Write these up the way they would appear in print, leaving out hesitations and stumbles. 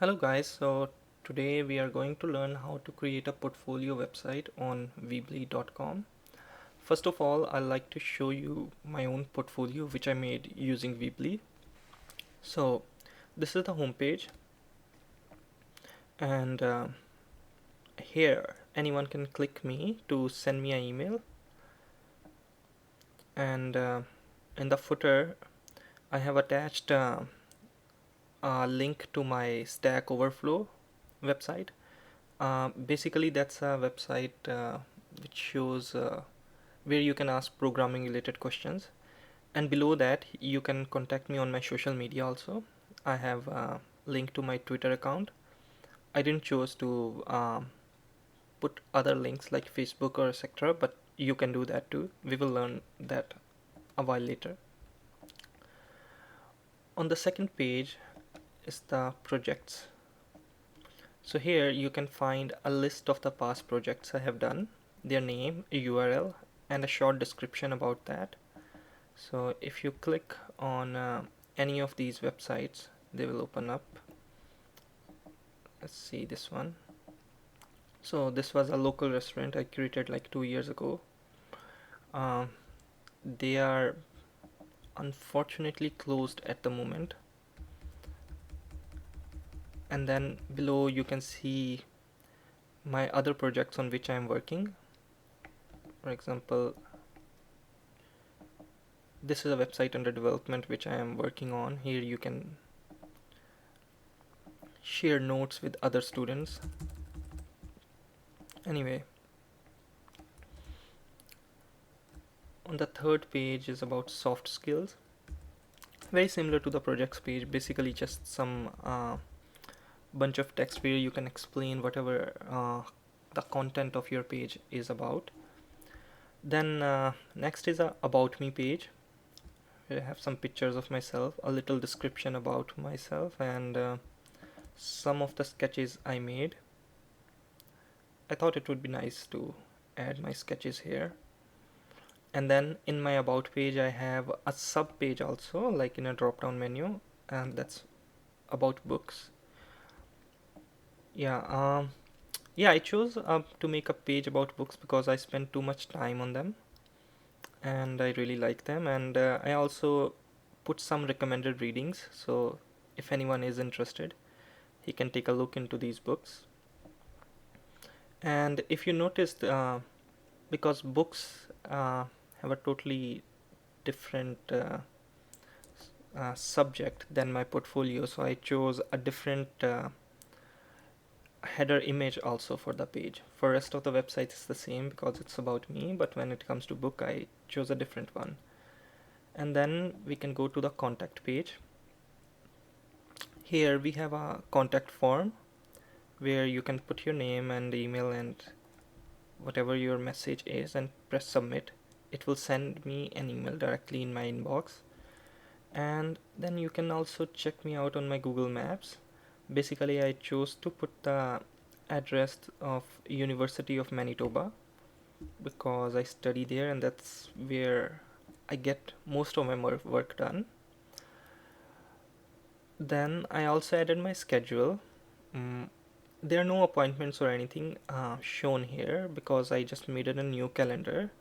Hello guys, so today we are going to learn how to create a portfolio website on weebly.com. First of all, I'd like to show you my own portfolio which I made using Weebly. So this is the homepage, and here anyone can click me to send me an email, and in the footer I have attached a link to my Stack Overflow website. Basically, that's a website which shows where you can ask programming related questions. And below that, you can contact me on my social media also. I have a link to my Twitter account. I didn't choose to put other links like Facebook or etc., but you can do that too. We will learn that a while later. On the second page is the projects. So here you can find a list of the past projects I have done, their name, a URL, and a short description about that. So if you click on any of these websites, they will open up. Let's see this one. So this was a local restaurant I created like 2 years ago. Uh, they are unfortunately closed at the moment. And then below you can see my other projects on which I am working. For example, this is a website under development which I am working on. Here you can share notes with other students. Anyway, on the third page is about soft skills. Very similar to the projects page, basically just some bunch of text where you can explain whatever the content of your page is about. Then next is a about me page. I have some pictures of myself, a little description about myself, and some of the sketches I made. I thought it would be nice to add my sketches here. And then in my about page I have a sub page also, like in a drop down menu, and that's about books. Yeah, I chose to make a page about books because I spent too much time on them and I really like them, and I also put some recommended readings, so if anyone is interested he can take a look into these books. And if you noticed, because books have a totally different subject than my portfolio, so I chose a different header image also for the page. For rest of the website it's the same because it's about me, but when it comes to book I chose a different one. And then we can go to the contact page. Here we have a contact form where you can put your name and email and whatever your message is and press submit. It will send me an email directly in my inbox. And then you can also check me out on my Google Maps. Basically I chose to put the address of University of Manitoba because I study there and that's where I get most of my work done. Then I also added my schedule. There are no appointments or anything shown here because I just made it a new calendar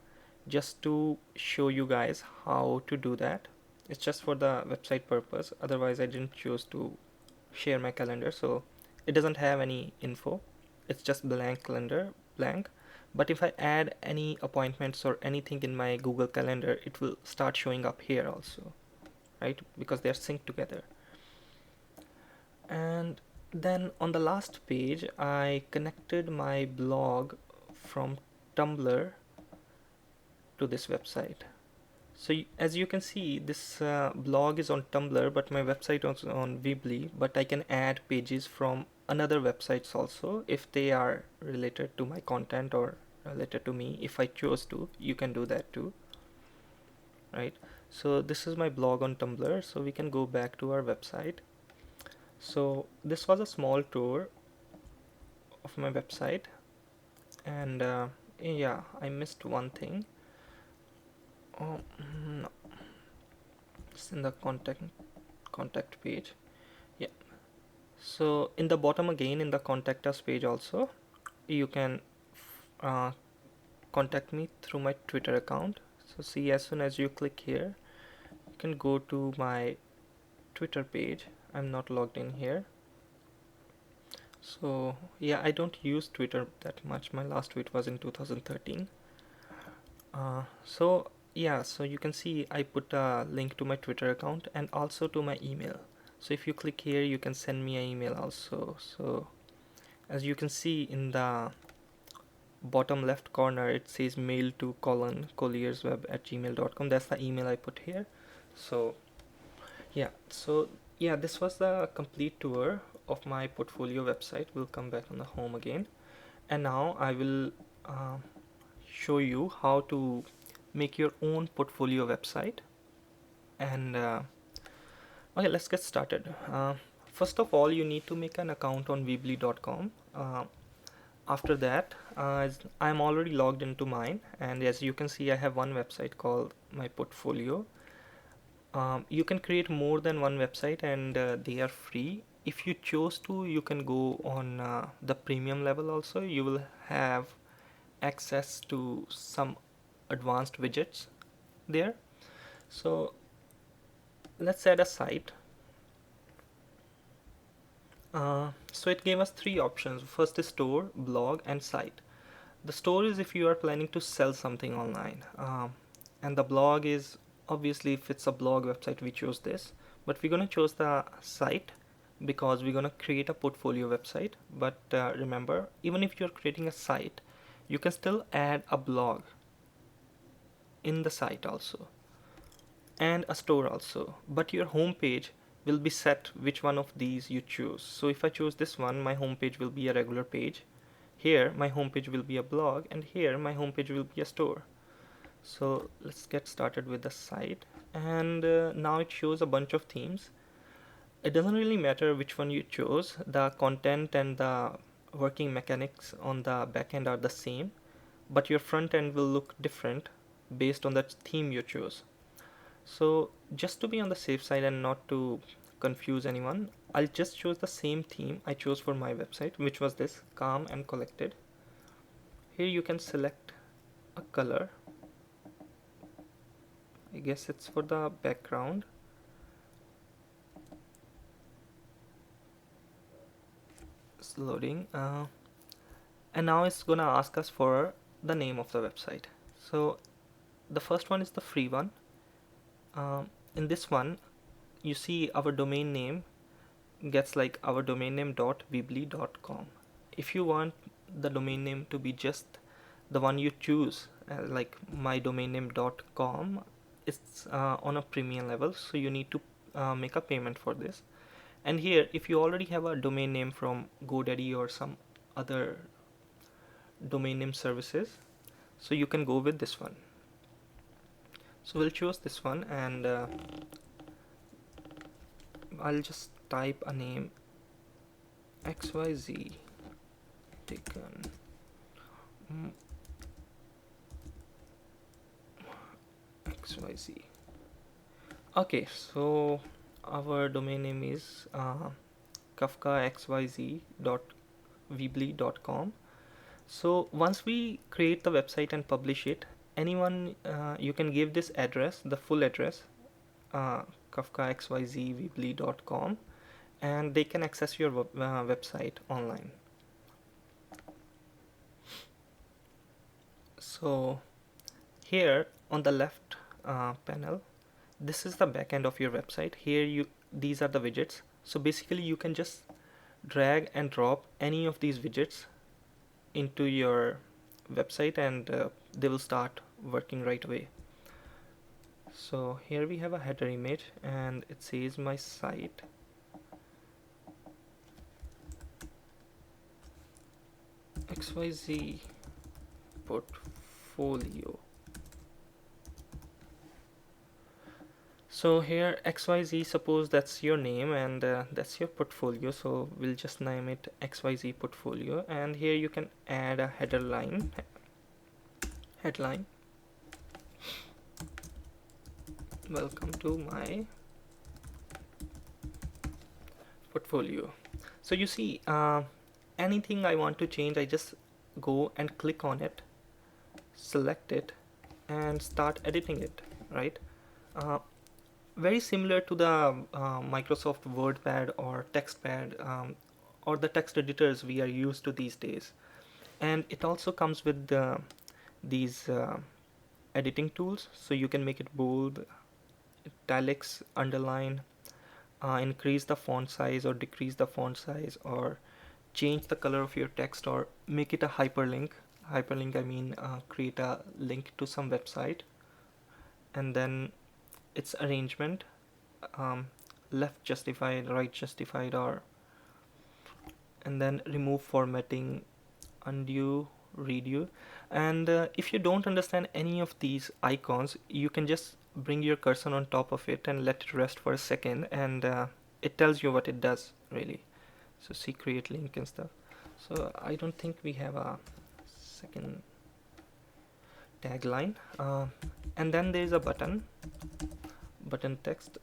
just to show you guys how to do that. It's just for the website purpose, otherwise I didn't choose to share my calendar, so it doesn't have any info. It's just blank calendar, blank. But if I add any appointments or anything in my Google Calendar, it will start showing up here also, right? Because they are synced together. And then on the last page I connected my blog from Tumblr to this website. So as you can see, this blog is on Tumblr, but my website is on Weebly, but I can add pages from another websites also if they are related to my content or related to me. If I chose to, you can do that too, right? So this is my blog on Tumblr, so we can go back to our website. So this was a small tour of my website, and yeah, I missed one thing. Oh no, it's in the contact page. Yeah, So in the bottom again, in the contact us page also, you can uh, contact me through my Twitter account. So see, as soon as you click here, you can go to my Twitter page. I'm not logged in here. So yeah, I don't use Twitter that much. My last tweet was in 2013. So yeah, so you can see I put a link to my Twitter account and also to my email. So if you click here, you can send me an email also. So as you can see in the bottom left corner, it says mail to colliersweb@gmail.com. That's the email I put here. So yeah, this was the complete tour of my portfolio website. We'll come back on the home again, and now I will uh, show you how to make your own portfolio website. And okay, let's get started. First of all, you need to make an account on weebly.com. After that, I'm already logged into mine, and as you can see, I have one website called my portfolio. You can create more than one website, and they are free. If you chose to, you can go on the premium level also. You will have access to some advanced widgets there. So let's add a site. So it gave us three options. First is store, blog, and site. The store is if you are planning to sell something online, and the blog is obviously if it's a blog website, we chose this. But we're gonna choose the site because we're gonna create a portfolio website. But remember, even if you're creating a site, you can still add a blog in the site also, and a store also, but your home page will be set which one of these you choose. So if I choose this one, my home page will be a regular page. Here my home page will be a blog, and here my home page will be a store. So let's get started with the site, and now it shows a bunch of themes. It doesn't really matter which one you chose. The content and the working mechanics on the back end are the same, but your front end will look different based on the theme you chose. So just to be on the safe side and not to confuse anyone, I'll just choose the same theme I chose for my website, which was this calm and collected. Here you can select a color. I guess it's for the background. It's loading. And now it's gonna ask us for the name of the website. So the first one is the free one. In this one, you see our domain name gets like our domain name .weebly.com. If you want the domain name to be just the one you choose, like my domain name.com, it's on a premium level, so you need to make a payment for this. And here, if you already have a domain name from GoDaddy or some other domain name services, so you can go with this one. So we'll choose this one, and I'll just type a name XYZ taken XYZ. Okay, so our domain name is kafkaxyz.weebly.com. So once we create the website and publish it, anyone you can give this address, the full address, kafkaxyzweebly.com, and they can access your website online. So here on the left panel, this is the backend of your website. Here these are the widgets. So basically you can just drag and drop any of these widgets into your website, and they will start working right away. So here we have a header image, and it says my site. XYZ portfolio. So here XYZ, suppose that's your name and that's your portfolio, so we'll just name it XYZ portfolio, and here you can add a headline. Welcome to my portfolio. So you see, anything I want to change, I just go and click on it, select it, and start editing it, right? Uh, Very similar to the Microsoft WordPad or TextPad, or the text editors we are used to these days. And it also comes with these editing tools, so you can make it bold, italics, underline, increase the font size or decrease the font size, or change the color of your text, or make it a hyperlink. Hyperlink, I mean, create a link to some website, and then its arrangement, um, left justified, right justified, or and then remove formatting, undo, redo. And if you don't understand any of these icons, you can just bring your cursor on top of it and let it rest for a second, and it tells you what it does really. So see, create link and stuff. So I don't think we have a second tagline. And then there is a button text.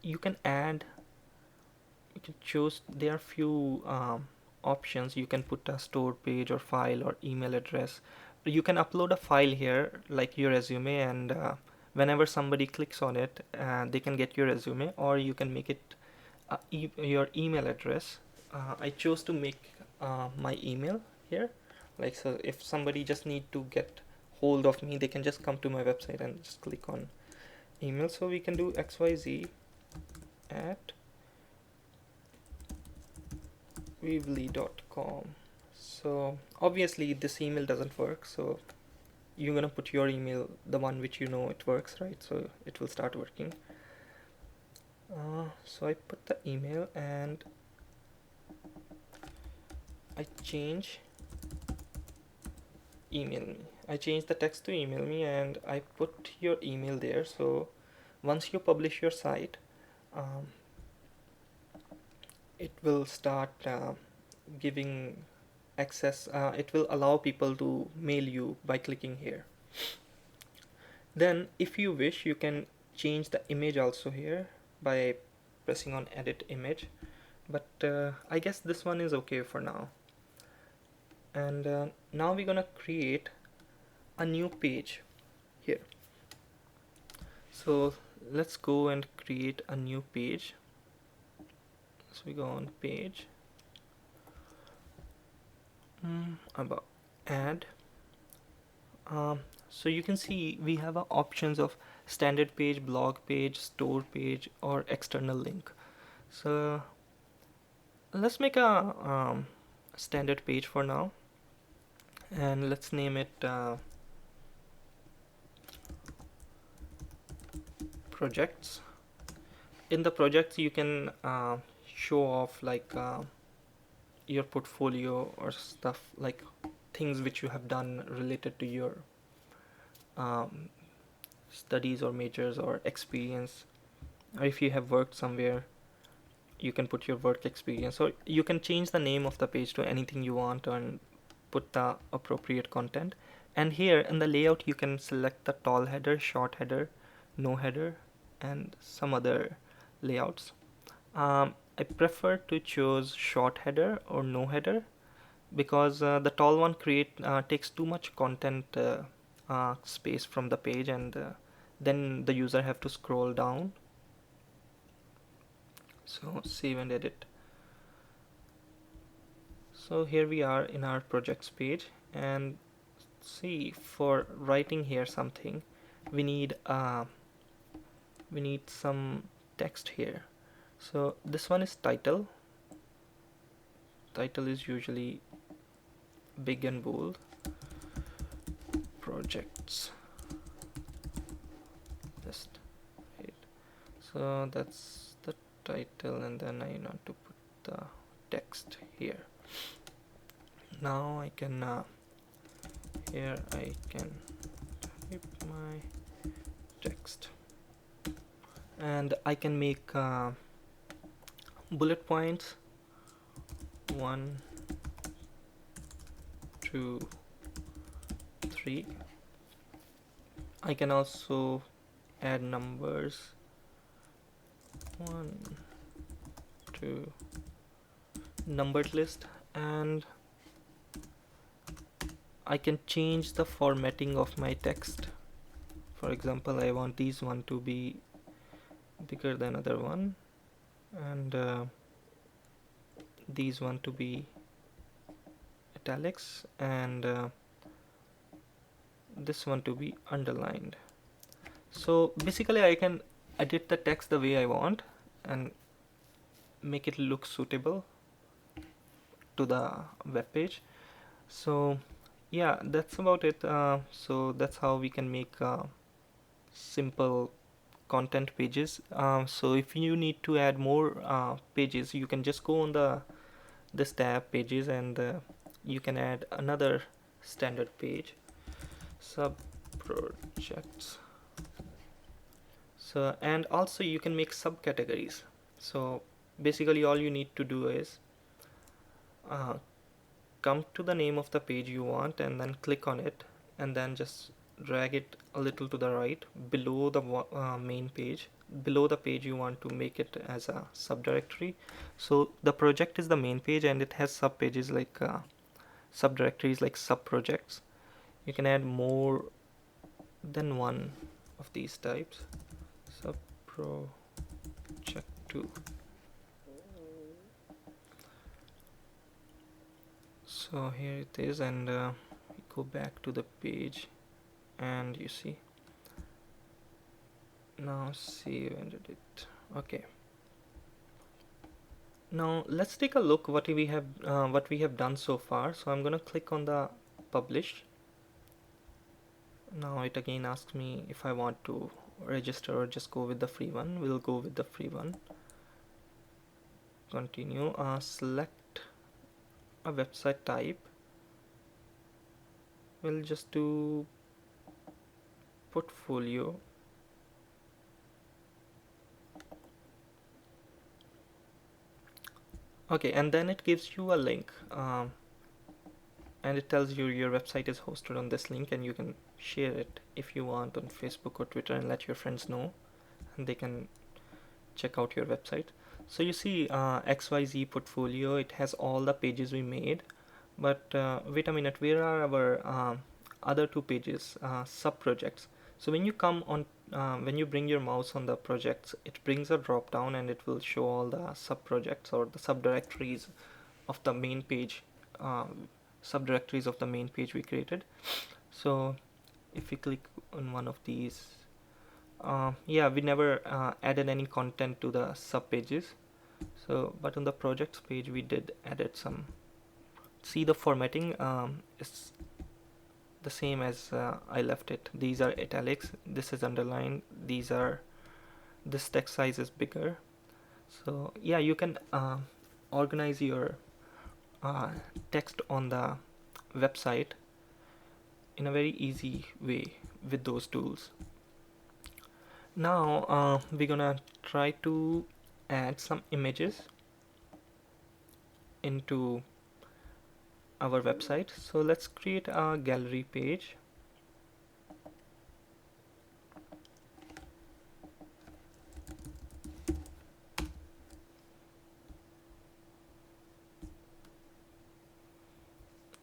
You can add, you can choose, there are few options. You can put a stored page or file or email address. You can upload a file here like your resume, and whenever somebody clicks on it, they can get your resume, or you can make it your email address. I chose to make my email here, like, so if somebody just need to get hold of me, they can just come to my website and just click on email. So we can do xyz at weebly.com. So obviously this email doesn't work, so you're gonna put your email, the one which you know it works, right? So it will start working. So I put the email, and I change email me. I change the text to email me, and I put your email there. So once you publish your site, um, it will start giving access. It will allow people to mail you by clicking here. Then if you wish, you can change the image also here by pressing on edit image, but I guess this one is okay for now. And now we're gonna create a new page here. So let's go and create a new page. So we go on page, about add. So you can see we have options of standard page, blog page, store page, or external link. So let's make a standard page for now, and let's name it projects. In the projects, you can show off like your portfolio or stuff, like things which you have done related to your um, studies or majors or experience, or if you have worked somewhere, you can put your work experience, or you can change the name of the page to anything you want and put the appropriate content. And here in the layout, you can select the tall header, short header, no header, and some other layouts. I prefer to choose short header or no header, because the tall one takes too much content space from the page, and then the user have to scroll down. So save and edit. So here we are in our projects page, and see, for writing here something, we need some text here. So this one is title. Title is usually big and bold. Projects. Just right. So that's the title, and then I want to put the text here. Now I can here I can type my text, and I can make bullet points, 1, 2, 3. I can also add numbers, 1, 2, to numbered list, and I can change the formatting of my text. For example, I want these one to be bigger than other one, and these one to be italics, and this one to be underlined. So basically I can edit the text the way I want and make it look suitable to the web page. So yeah, that's about it. So that's how we can make simple content pages. So if you need to add more pages, you can just go on this tab pages, and you can add another standard page, sub projects. So, and also you can make subcategories. So basically all you need to do is uh, come to the name of the page you want and then click on it, and then just drag it a little to the right below the main page, below the page you want to make it as a subdirectory. So the project is the main page, and it has sub pages like subdirectories like sub projects. You can add more than one of these types. Sub project 2. So here it is, and we go back to the page, and you see, now save and edit. Okay, now let's take a look what we have done so far. So I'm gonna click on the publish. Now it again asks me if I want to register or just go with the free one. We'll go with the free one. Continue. Select a website type. We'll just do portfolio. Okay, and then it gives you a link, and it tells you your website is hosted on this link, and you can share it if you want on Facebook or Twitter and let your friends know, and they can check out your website. So you see, XYZ portfolio, it has all the pages we made, but wait a minute, where are our other two pages, sub projects? So when you come on, when you bring your mouse on the projects, it brings a drop down, and it will show all the sub projects or the subdirectories of the main page, subdirectories of the main page we created. So if we click on one of these, yeah, we never added any content to the sub pages. So but on the projects page we did added some. See, the formatting is the same as I left it. These are italics, this is underlined, this text size is bigger. So yeah, you can organize your text on the website in a very easy way with those tools. Now we're gonna try to add some images into our website. So let's create a gallery page.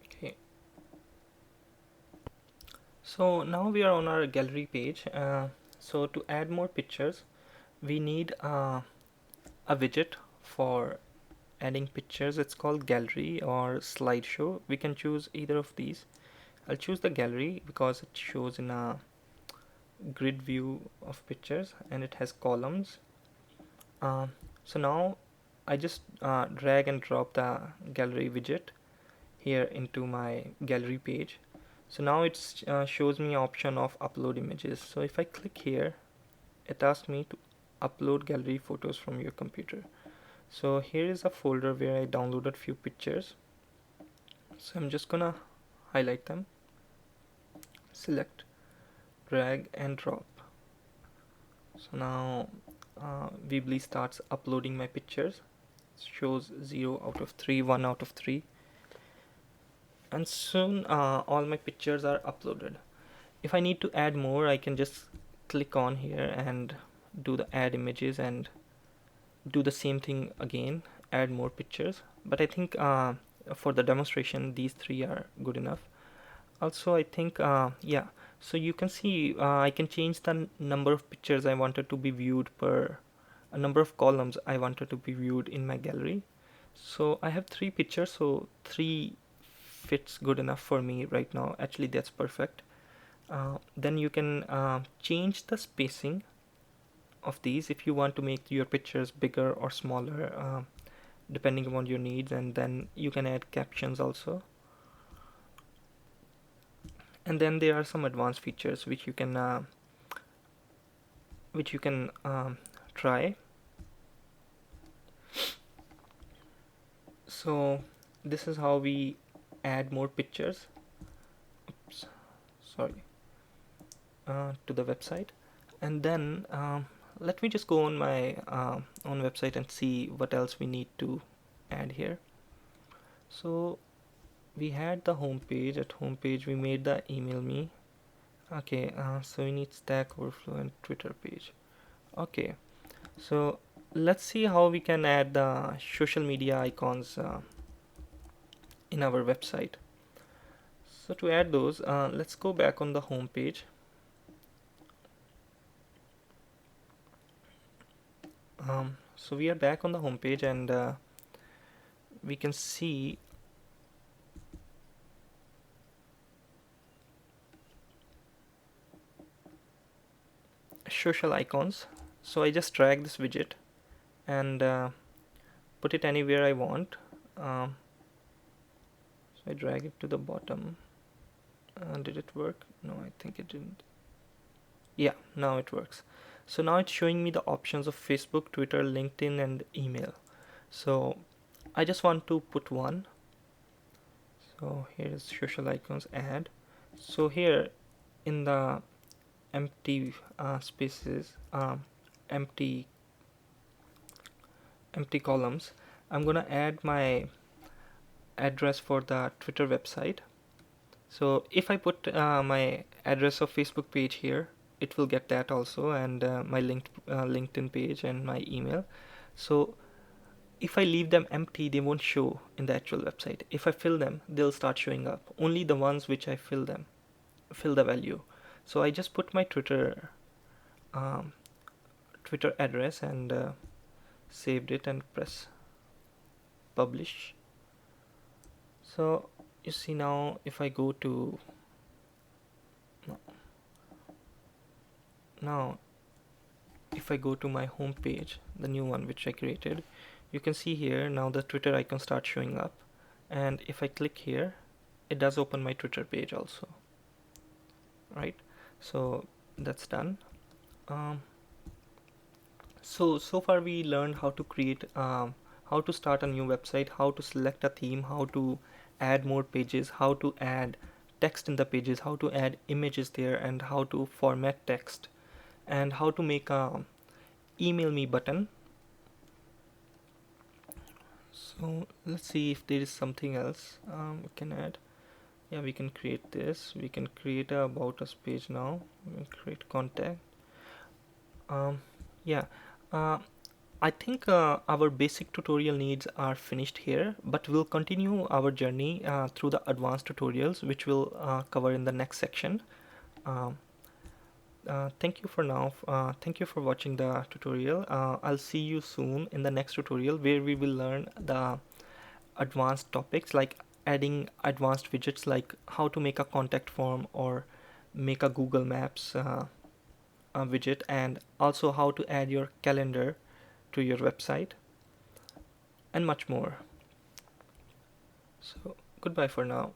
Okay, so now we are on our gallery page. So to add more pictures, we need a widget for adding pictures. It's called gallery or slideshow. We can choose either of these. I'll choose the gallery because it shows in a grid view of pictures and it has columns. So now I just drag and drop the gallery widget here into my gallery page. So now it shows me option of upload images. So if I click here, it asks me to upload gallery photos from your computer. So here is a folder where I downloaded few pictures. So I'm just gonna highlight them, select, drag and drop. So now weebly starts uploading my pictures. It shows 0 out of 3, 1 out of 3, and soon all my pictures are uploaded. If I need to add more, I can just click on here and do the add images, and do the same thing again, add more pictures, but I think for the demonstration these three are good enough. Also I think yeah, so you can see I can change the number of pictures I wanted to be viewed per a number of columns I wanted to be viewed in my gallery. So I have three pictures, so three fits good enough for me right now. Actually that's perfect. Then you can change the spacing of these if you want to make your pictures bigger or smaller, depending upon your needs, and then you can add captions also. And then there are some advanced features which you can try. So this is how we add more pictures. Oops, sorry. To the website, and then let me just go on my own website and see what else we need to add here. So we had the home page. At home page we made the email me. Okay, so we need Stack Overflow and Twitter page. Okay, so let's see how we can add the social media icons in our website. So to add those, let's go back on the home page. So we are back on the home page, and we can see social icons. So I just drag this widget and put it anywhere I want. So I drag it to the bottom. Did it work? No, I think it didn't. Yeah, now it works. So now it's showing me the options of Facebook, Twitter, LinkedIn, and email. So I just want to put one. So here is social icons, add. So here in the empty spaces, empty columns, I'm gonna add my address for the Twitter website. So if I put my address of Facebook page here, it will get that also, and my LinkedIn page and my email. So if I leave them empty, they won't show in the actual website. If I fill them, they'll start showing up. Only the ones which I fill the value. So I just put my um, Twitter address and saved it and press publish. So you see now if I go to now if I go to my home page, the new one which I created, you can see here now the Twitter icon starts showing up, and if I click here, it does open my Twitter page also, right? So that's done. So far we learned how to create how to start a new website, how to select a theme, how to add more pages, how to add text in the pages, how to add images there, and how to format text, and how to make a email me button. So let's see if there is something else we can add. Yeah, we can create this. We can create a about us page now. We can create contact. Yeah, uh, I think our basic tutorial needs are finished here, but we'll continue our journey through the advanced tutorials, which we'll cover in the next section. Um, Thank you for now. Thank you for watching the tutorial. I'll see you soon in the next tutorial where we will learn the advanced topics like adding advanced widgets like how to make a contact form or make a Google Maps widget, and also how to add your calendar to your website and much more. So goodbye for now.